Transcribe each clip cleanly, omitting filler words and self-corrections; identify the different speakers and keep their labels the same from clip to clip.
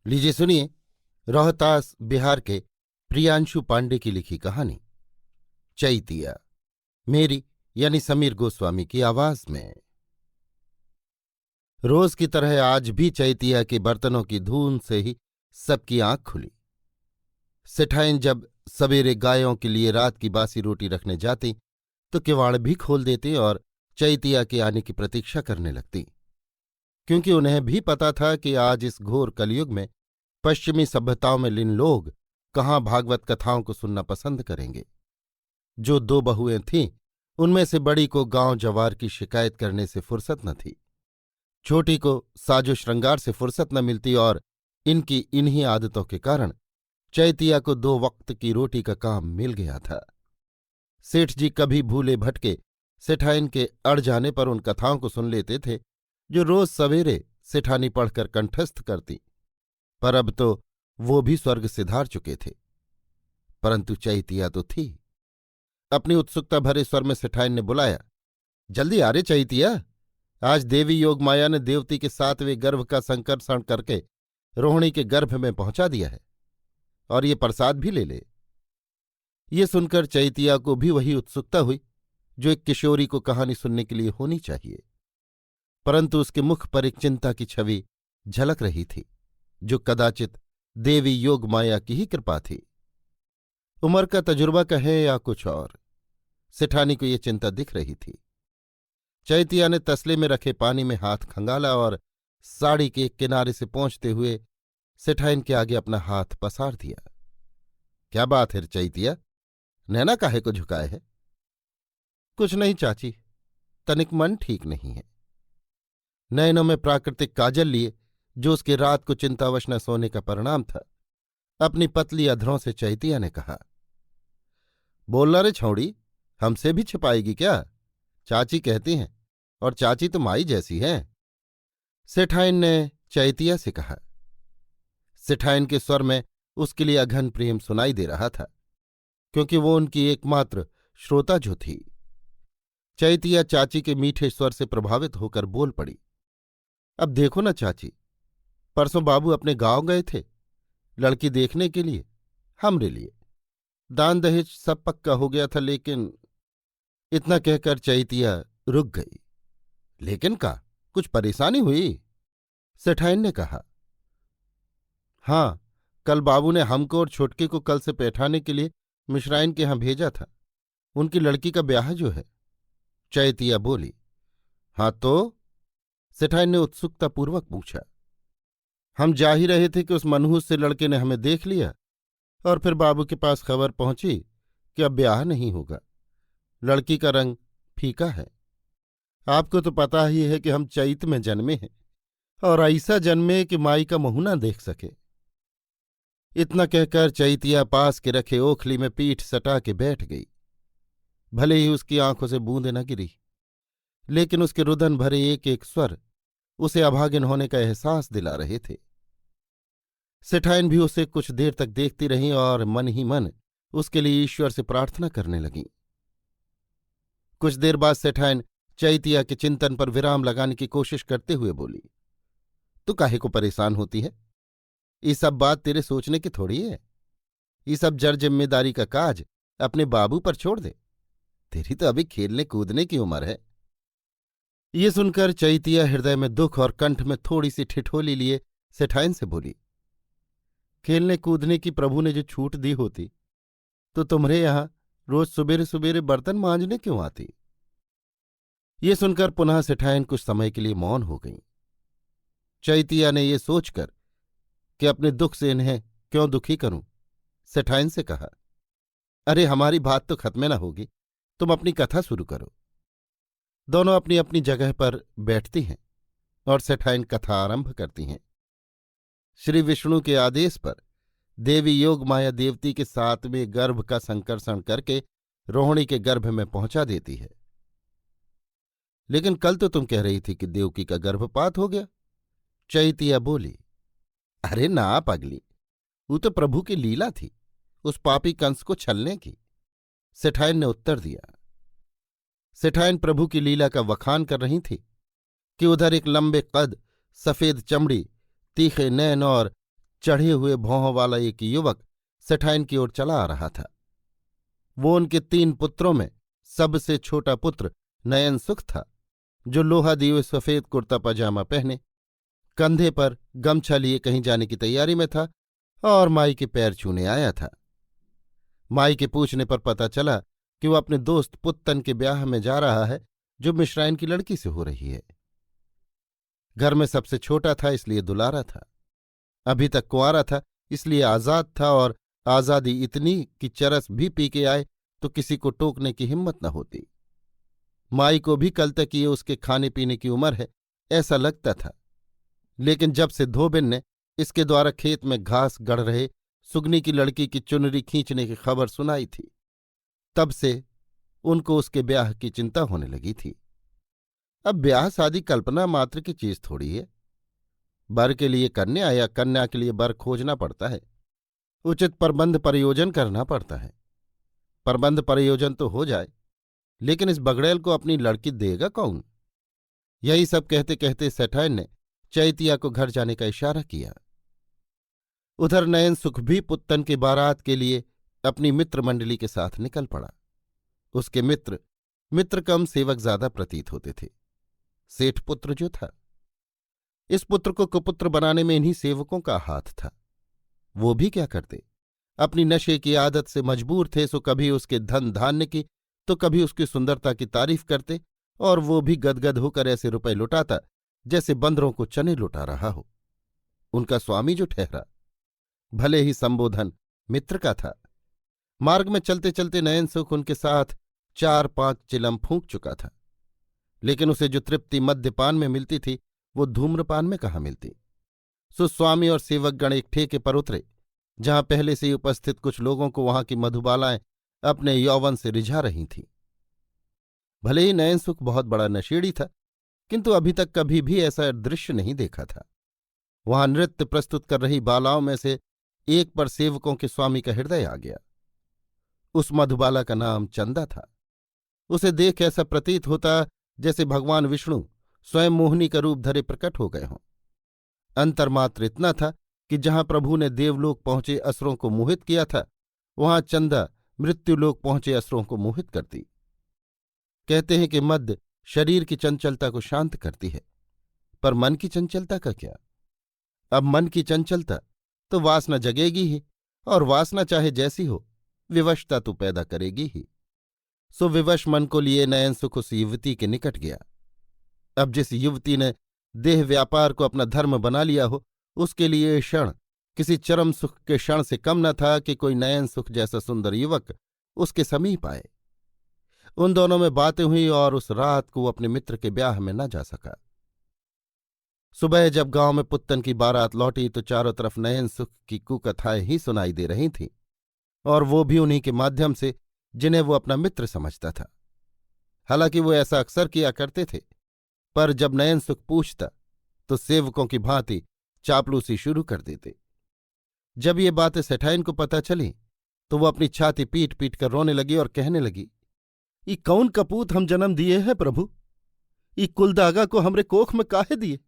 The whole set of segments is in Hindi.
Speaker 1: लीजिए सुनिए रोहतास बिहार के प्रियांशु पांडे की लिखी कहानी चैतिया, मेरी यानी समीर गोस्वामी की आवाज में। रोज की तरह आज भी चैतिया के बर्तनों की धून से ही सबकी आंख खुली। सेठाइन जब सवेरे गायों के लिए रात की बासी रोटी रखने जाती तो किवाड़ भी खोल देती और चैतिया के आने की प्रतीक्षा करने लगती, क्योंकि उन्हें भी पता था कि आज इस घोर कलयुग में पश्चिमी सभ्यताओं में लीन लोग कहाँ भागवत कथाओं को सुनना पसंद करेंगे। जो दो बहुएं थीं उनमें से बड़ी को गांव जवार की शिकायत करने से फुर्सत न थी, छोटी को साजो श्रृंगार से फुर्सत न मिलती, और इनकी इन्हीं आदतों के कारण चैतिया को 2 वक्त की रोटी का काम मिल गया था। सेठ जी कभी भूले भटके सेठाइन के अड़ जाने पर उन कथाओं को सुन लेते थे जो रोज सवेरे सेठानी पढ़कर कंठस्थ करती, पर अब तो वो भी स्वर्ग सिधार चुके थे। परंतु चैतिया तो थी। अपनी उत्सुकता भरे स्वर में सेठाइन ने बुलाया, जल्दी आ रे चैतिया, आज देवी योग माया ने देवती के 7वें गर्भ का संकर्षण करके रोहिणी के गर्भ में पहुंचा दिया है, और ये प्रसाद भी ले ले। ये सुनकर चैतिया को भी वही उत्सुकता हुई जो एक किशोरी को कहानी सुनने के लिए होनी चाहिए, परंतु उसके मुख पर एक चिंता की छवि झलक रही थी जो कदाचित देवी योग माया की ही कृपा थी। उम्र का तजुर्बा कहे या कुछ और, सेठानी को ये चिंता दिख रही थी। चैतिया ने तसले में रखे पानी में हाथ खंगाला और साड़ी के एक किनारे से पहुंचते हुए सेठाइन के आगे अपना हाथ पसार दिया। क्या बात है चैतिया, नैना काहे को झुकाए है? कुछ नहीं चाची, तनिक मन ठीक नहीं है। नयनों में प्राकृतिक काजल लिए जो उसके रात को चिंतावश न सोने का परिणाम था, अपनी पतली अधरों से चैतिया ने कहा, बोलना रे छौड़ी, हमसे भी छिपाएगी क्या? चाची कहती हैं, और चाची तो माई जैसी हैं। सेठाइन ने चैतिया से कहा। सेठाइन के स्वर में उसके लिए अघन प्रेम सुनाई दे रहा था, क्योंकि वो उनकी एकमात्र श्रोता जो थी। चैतिया चाची के मीठे स्वर से प्रभावित होकर बोल पड़ी, अब देखो ना चाची, परसों बाबू अपने गांव गए थे लड़की देखने के लिए, हमरे लिए। दान दहेज सब पक्का हो गया था, लेकिन इतना कहकर चैतिया रुक गई। लेकिन का कुछ परेशानी हुई? सेठाइन ने कहा। हाँ, कल बाबू ने हमको और छोटके को कल से पैठाने के लिए मिश्राइन के यहां भेजा था, उनकी लड़की का ब्याह जो है। चैतिया बोली। हाँ तो? सेठाइन ने उत्सुकतापूर्वक पूछा। हम जा ही रहे थे कि उस मनहूस से लड़के ने हमें देख लिया, और फिर बाबू के पास खबर पहुंची कि अब ब्याह नहीं होगा, लड़की का रंग फीका है। आपको तो पता ही है कि हम चैत में जन्मे हैं, और ऐसा जन्मे कि माई का मुंह न देख सके। इतना कहकर चैतिया पास के रखे ओखली में पीठ सटा के बैठ गई। भले ही उसकी आंखों से बूंदें न गिरी, लेकिन उसके रुदन भरे एक एक स्वर उसे अभागिन होने का एहसास दिला रहे थे। सेठाइन भी उसे कुछ देर तक देखती रहीं और मन ही मन उसके लिए ईश्वर से प्रार्थना करने लगीं। कुछ देर बाद सेठाइन चैतिया के चिंतन पर विराम लगाने की कोशिश करते हुए बोली, तू काहे को परेशान होती है? ये सब बात तेरे सोचने की थोड़ी है। ये सब जड़ जिम्मेदारी का काज अपने बाबू पर छोड़ दे, तेरी तो अभी खेलने कूदने की उम्र है। ये सुनकर चैतिया हृदय में दुख और कंठ में थोड़ी सी ठिठोली लिए सेठाइन से बोली, खेलने कूदने की प्रभु ने जो छूट दी होती तो तुम्हारे यहां रोज सुबेरे सुबेरे बर्तन मांजने क्यों आती? ये सुनकर पुनः सेठाइन कुछ समय के लिए मौन हो गई। चैतिया ने ये सोचकर कि अपने दुख से इन्हें क्यों दुखी करूं, सेठाइन से कहा, अरे हमारी बात तो खत्म न होगी, तुम अपनी कथा शुरू करो। दोनों अपनी अपनी जगह पर बैठती हैं और सेठाइन कथा आरंभ करती हैं। श्री विष्णु के आदेश पर देवी योग माया देवती के 7वें गर्भ का संकर्षण करके रोहिणी के गर्भ में पहुंचा देती है। लेकिन कल तो तुम कह रही थी कि देवकी का गर्भपात हो गया। चैतिया बोली, अरे ना पगली, वो तो प्रभु की लीला थी, उस पापी कंस को छलने की। सेठाइन ने उत्तर दिया। सेठाइन प्रभु की लीला का वखान कर रही थी कि उधर एक लंबे कद, सफेद चमड़ी, तीखे नैन और चढ़े हुए भौहों वाला एक युवक सेठाइन की ओर चला आ रहा था। वो उनके 3 पुत्रों में सबसे छोटा पुत्र नयनसुख था, जो लोहा दिए सफेद कुर्ता पजामा पहने कंधे पर गमछा लिए कहीं जाने की तैयारी में था और माई के पैर छूने आया था। माई के पूछने पर पता चला कि वो अपने दोस्त पुत्तन के ब्याह में जा रहा है, जो मिश्राइन की लड़की से हो रही है। घर में सबसे छोटा था इसलिए दुलारा था, अभी तक कुंवारा था इसलिए आजाद था, और आजादी इतनी कि चरस भी पी के आए तो किसी को टोकने की हिम्मत न होती। माई को भी कल तक ये उसके खाने पीने की उम्र है ऐसा लगता था, लेकिन जब से धोबिन ने इसके द्वारा खेत में घास गढ़ रहे सुगनी की लड़की की चुनरी खींचने की खबर सुनाई थी, तब से उनको उसके ब्याह की चिंता होने लगी थी। अब ब्याह शादी कल्पना मात्र की चीज थोड़ी है। बर के लिए कन्या या कन्या के लिए बर खोजना पड़ता है, उचित प्रबंध प्रयोजन करना पड़ता है। प्रबंध प्रयोजन तो हो जाए, लेकिन इस बगड़ैल को अपनी लड़की देगा कौन? यही सब कहते कहते सेठाइन ने चैतिया को घर जाने का इशारा किया। उधर नयनसुख भी पुत्तन की बारात के लिए अपनी मित्र मंडली के साथ निकल पड़ा। उसके मित्र कम सेवक ज्यादा प्रतीत होते थे। सेठ पुत्र जो था, इस पुत्र को कुपुत्र बनाने में इन्हीं सेवकों का हाथ था। वो भी क्या करते, अपनी नशे की आदत से मजबूर थे, सो कभी उसके धन धान्य की तो कभी उसकी सुंदरता की तारीफ करते, और वो भी गदगद होकर ऐसे रुपए लुटाता जैसे बंदरों को चने लुटा रहा हो। उनका स्वामी जो ठहरा, भले ही संबोधन मित्र का था। मार्ग में चलते चलते नयनसुख उनके साथ 4-5 चिलम फूंक चुका था, लेकिन उसे जो तृप्ति मद्यपान में मिलती थी वो धूम्रपान में कहाँ मिलती। सो स्वामी और सेवकगण एक ठेके पर उतरे, जहां पहले से ही उपस्थित कुछ लोगों को वहां की मधुबालाएं अपने यौवन से रिझा रही थीं। भले ही नयनसुख बहुत बड़ा नशेड़ी था, किंतु अभी तक कभी भी ऐसा दृश्य नहीं देखा था। वहां नृत्य प्रस्तुत कर रही बालाओं में से एक पर सेवकों के स्वामी का हृदय आ गया। उस मधुबाला का नाम चंदा था। उसे देख ऐसा प्रतीत होता जैसे भगवान विष्णु स्वयं मोहिनी का रूप धरे प्रकट हो गए हों। अंतर मात्र इतना था कि जहां प्रभु ने देवलोक पहुंचे असुरों को मोहित किया था, वहां चंदा मृत्युलोक पहुंचे असुरों को मोहित करती। कहते हैं कि मद्य शरीर की चंचलता को शांत करती है, पर मन की चंचलता का क्या? अब मन की चंचलता तो वासना जगेगी ही, और वासना चाहे जैसी हो विवशता तो पैदा करेगी ही। सो विवश मन को लिए नयनसुख उस युवती के निकट गया। अब जिस युवती ने देह व्यापार को अपना धर्म बना लिया हो, उसके लिए ये क्षण किसी चरम सुख के क्षण से कम न था कि कोई नयनसुख जैसा सुंदर युवक उसके समीप आए। उन दोनों में बातें हुई और उस रात को वो अपने मित्र के ब्याह में न जा सका। सुबह जब गांव में पुत्तन की बारात लौटी तो चारों तरफ नयनसुख की कुकथाएं ही सुनाई दे रही थीं, और वो भी उन्हीं के माध्यम से जिन्हें वो अपना मित्र समझता था। हालांकि वो ऐसा अक्सर किया करते थे, पर जब नयनसुख पूछता तो सेवकों की भांति चापलूसी शुरू कर देते। जब ये बातें सेठाइन को पता चली तो वो अपनी छाती पीट पीट कर रोने लगी और कहने लगी, ई कौन कपूत हम जन्म दिए हैं प्रभु? ई कुलदागा को हमरे कोख में काहे दिए?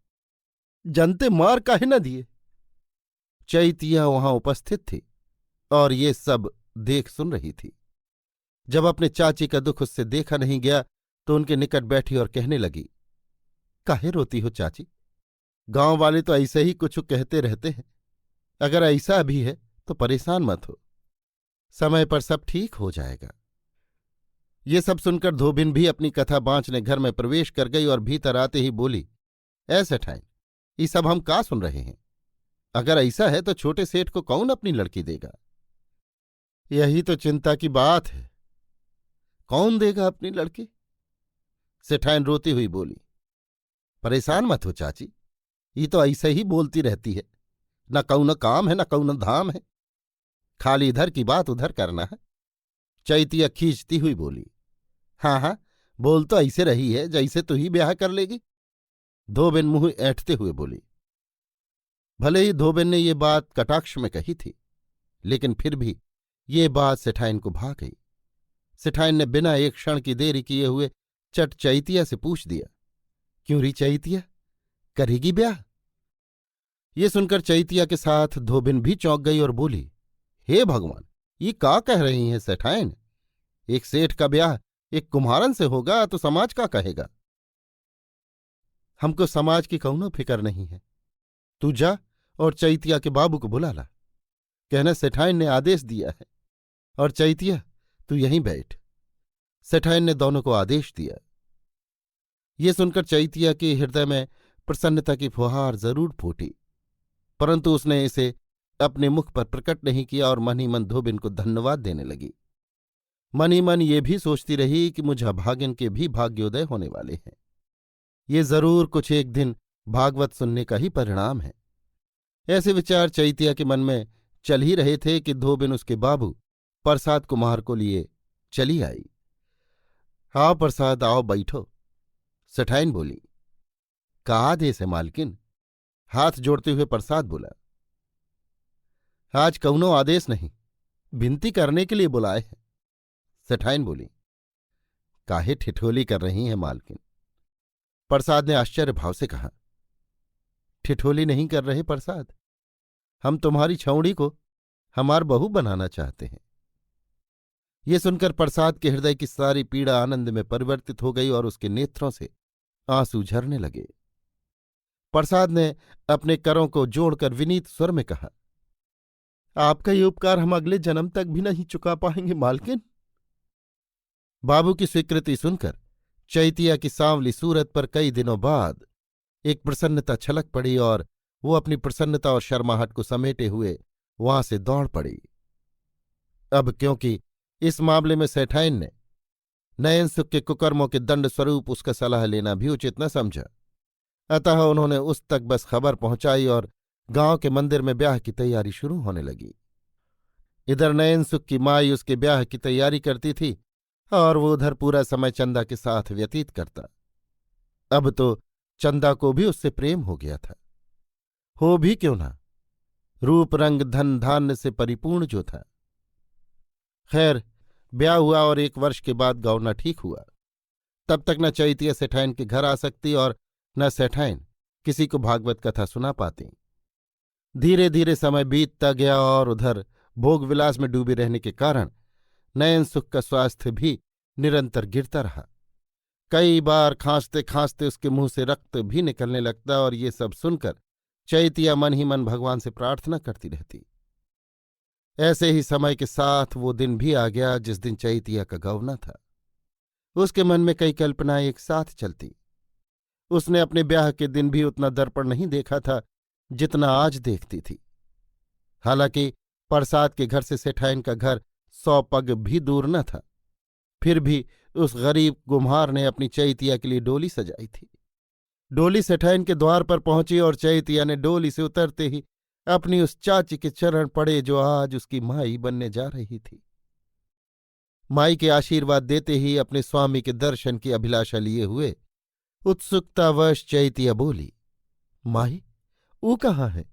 Speaker 1: जनते मार काहे न दिए? चैतिया वहां उपस्थित थी और ये सब देख सुन रही थी। जब अपने चाची का दुख उससे देखा नहीं गया तो उनके निकट बैठी और कहने लगी, काहे रोती हो चाची? गांव वाले तो ऐसे ही कुछ कहते रहते हैं। अगर ऐसा भी है तो परेशान मत हो, समय पर सब ठीक हो जाएगा। ये सब सुनकर धोबिन भी अपनी कथा बाँचने घर में प्रवेश कर गई और भीतर आते ही बोली, ऐसे ठाइन ये सब हम का सुन रहे हैं? अगर ऐसा है तो छोटे सेठ को कौन अपनी लड़की देगा? यही तो चिंता की बात है। कौन देगा अपनी लड़की? सेठाइन रोती हुई बोली, परेशान मत हो चाची, ये तो ऐसे ही बोलती रहती है। न कौन काम है न कौन धाम है, खाली इधर की बात उधर करना है। चैतिया खींचती हुई बोली, हाँ हाँ, बोल तो ऐसे रही है जैसे तू ही ब्याह कर लेगी। धोबिन मुंह ऐंठते हुए बोली। भले ही धोबिन ने ये बात कटाक्ष में कही थी, लेकिन फिर भी ये बात सेठाइन को भा गई। सेठाइन ने बिना एक क्षण की देरी किए हुए चट चैतिया से पूछ दिया, क्यों री चैतिया, करेगी ब्याह? ये सुनकर चैतिया के साथ धोबिन भी चौंक गई और बोली, हे भगवान, ये का कह रही हैं सेठाइन? एक सेठ का ब्याह एक कुम्हारन से होगा तो समाज का कहेगा? हमको समाज की कौनो फिक्र नहीं है। तू जा और चैतिया के बाबू को बुला ला। कहना सेठाइन ने आदेश दिया है। और चैतिया, तू यहीं बैठ। सेठाइन ने दोनों को आदेश दिया। ये सुनकर चैतिया के हृदय में प्रसन्नता की फुहार जरूर फूटी, परंतु उसने इसे अपने मुख पर प्रकट नहीं किया और मन ही मन धोबिन को धन्यवाद देने लगी। मन ही मन ये भी सोचती रही कि मुझ अभागिन के भी भाग्योदय होने वाले हैं। ये जरूर कुछ एक दिन भागवत सुनने का ही परिणाम है। ऐसे विचार चैतिया के मन में चल ही रहे थे कि धोबिन उसके बाबू प्रसाद कुमार को लिए चली आई। आओ प्रसाद, आओ बैठो। सेठाइन बोली। का आदेश है मालकिन? हाथ जोड़ते हुए प्रसाद बोला। आज कौनो आदेश नहीं, विनती करने के लिए बुलाए हैं। सेठाइन बोली। काहे ठिठोली कर रही हैं मालकिन? प्रसाद ने आश्चर्य भाव से कहा। ठिठोली नहीं कर रहे प्रसाद, हम तुम्हारी छौड़ी को हमार बहू बनाना चाहते हैं। ये सुनकर प्रसाद के हृदय की सारी पीड़ा आनंद में परिवर्तित हो गई और उसके नेत्रों से आंसू झरने लगे। प्रसाद ने अपने करों को जोड़कर विनीत स्वर में कहा, आपका ये उपकार हम अगले जन्म तक भी नहीं चुका पाएंगे मालकिन। बाबू की स्वीकृति सुनकर चैतिया की सांवली सूरत पर कई दिनों बाद एक प्रसन्नता छलक पड़ी और वो अपनी प्रसन्नता और शर्माहट को समेटे हुए वहां से दौड़ पड़ी। अब क्योंकि इस मामले में सेठाइन ने नयनसुख के कुकर्मों के दंड स्वरूप उसका सलाह लेना भी उचित न समझा, अतः उन्होंने उस तक बस खबर पहुंचाई और गांव के मंदिर में ब्याह की तैयारी शुरू होने लगी। इधर नयनसुख की माई उसके ब्याह की तैयारी करती थी और वो उधर पूरा समय चंदा के साथ व्यतीत करता। अब तो चंदा को भी उससे प्रेम हो गया था। हो भी क्यों ना, रूप रंग धन धान्य से परिपूर्ण जो था। खैर, ब्याह हुआ और 1 वर्ष के बाद गौना ठीक हुआ। तब तक न चैतिया सेठाइन के घर आ सकती और न सेठाइन किसी को भागवत कथा सुना पाती। धीरे धीरे समय बीतता गया और उधर भोग विलास में डूबे रहने के कारण नयनसुख का स्वास्थ्य भी निरंतर गिरता रहा। कई बार खांसते खांसते उसके मुंह से रक्त भी निकलने लगता और ये सब सुनकर चैतिया मन ही मन भगवान से प्रार्थना करती रहती। ऐसे ही समय के साथ वो दिन भी आ गया जिस दिन चैतिया का गौना था। उसके मन में कई कल्पनाएं एक साथ चलती। उसने अपने ब्याह के दिन भी उतना दर्पण नहीं देखा था जितना आज देखती थी। हालांकि प्रसाद के घर से सेठाइन का घर 100 पग भी दूर न था, फिर भी उस गरीब कुम्हार ने अपनी चैतिया के लिए डोली सजाई थी। डोली सेठाइन के द्वार पर पहुंची और चैतिया ने डोली से उतरते ही अपनी उस चाची के चरण पड़े जो आज उसकी माई बनने जा रही थी। माई के आशीर्वाद देते ही अपने स्वामी के दर्शन की अभिलाषा लिए हुए उत्सुकतावश चैतिया बोली, माई, ऊ कहाँ है?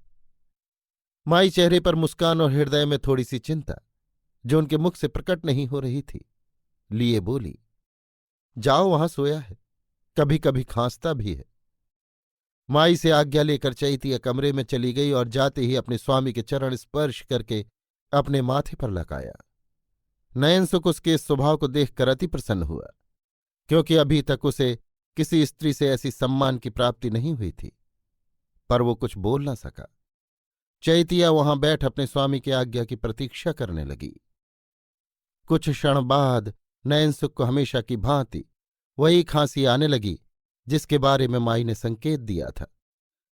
Speaker 1: माई चेहरे पर मुस्कान और हृदय में थोड़ी सी चिंता जो उनके मुख से प्रकट नहीं हो रही थी लिए बोली, जाओ, वहां सोया है, कभी कभी खांसता भी है। माई से आज्ञा लेकर चैतिया कमरे में चली गई और जाते ही अपने स्वामी के चरण स्पर्श करके अपने माथे पर लगाया। नयनसुख उसके इस स्वभाव को देखकर अति प्रसन्न हुआ, क्योंकि अभी तक उसे किसी स्त्री से ऐसी सम्मान की प्राप्ति नहीं हुई थी, पर वो कुछ बोल न सका। चैतिया वहां बैठ अपने स्वामी की आज्ञा की प्रतीक्षा करने लगी। कुछ क्षण बाद नयनसुख को हमेशा की भांति वही खांसी आने लगी जिसके बारे में माई ने संकेत दिया था,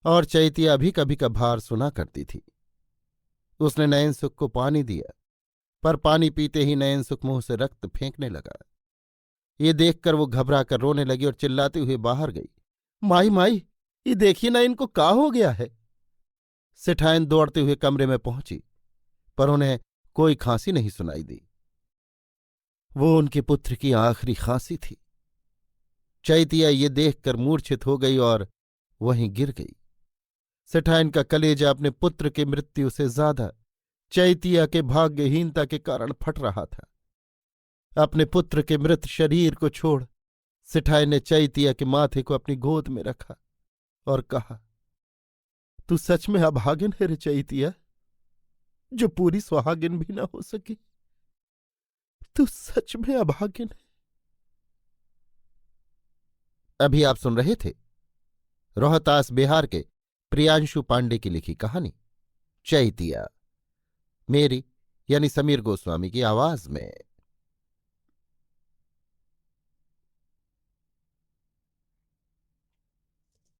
Speaker 1: और चैतिया भी कभी कभार सुना करती थी। उसने नयनसुख को पानी दिया, पर पानी पीते ही नयनसुख मुंह से रक्त फेंकने लगा। ये देखकर वो घबरा कर रोने लगी और चिल्लाते हुए बाहर गई, माई, माई, ये देखिए ना, इनको का हो गया है। सेठाइन दौड़ते हुए कमरे में पहुंची, पर उन्हें कोई खांसी नहीं सुनाई दी। वो उनके पुत्र की आखिरी खांसी थी। चैतिया ये देखकर मूर्छित हो गई और वहीं गिर गई। सेठाइन का कलेजा अपने पुत्र की मृत्यु से ज्यादा चैतिया के भाग्यहीनता के कारण फट रहा था। अपने पुत्र के मृत शरीर को छोड़ सेठाइन ने चैतिया के माथे को अपनी गोद में रखा और कहा, तू सच में अभागिन है रे चैतिया, जो पूरी सुहागिन भी ना हो सकी। तू सच में अभागिन है। अभी आप सुन रहे थे रोहतास बिहार के प्रियांशु पांडे की लिखी कहानी चैतिया, मेरी यानी समीर गोस्वामी की आवाज में।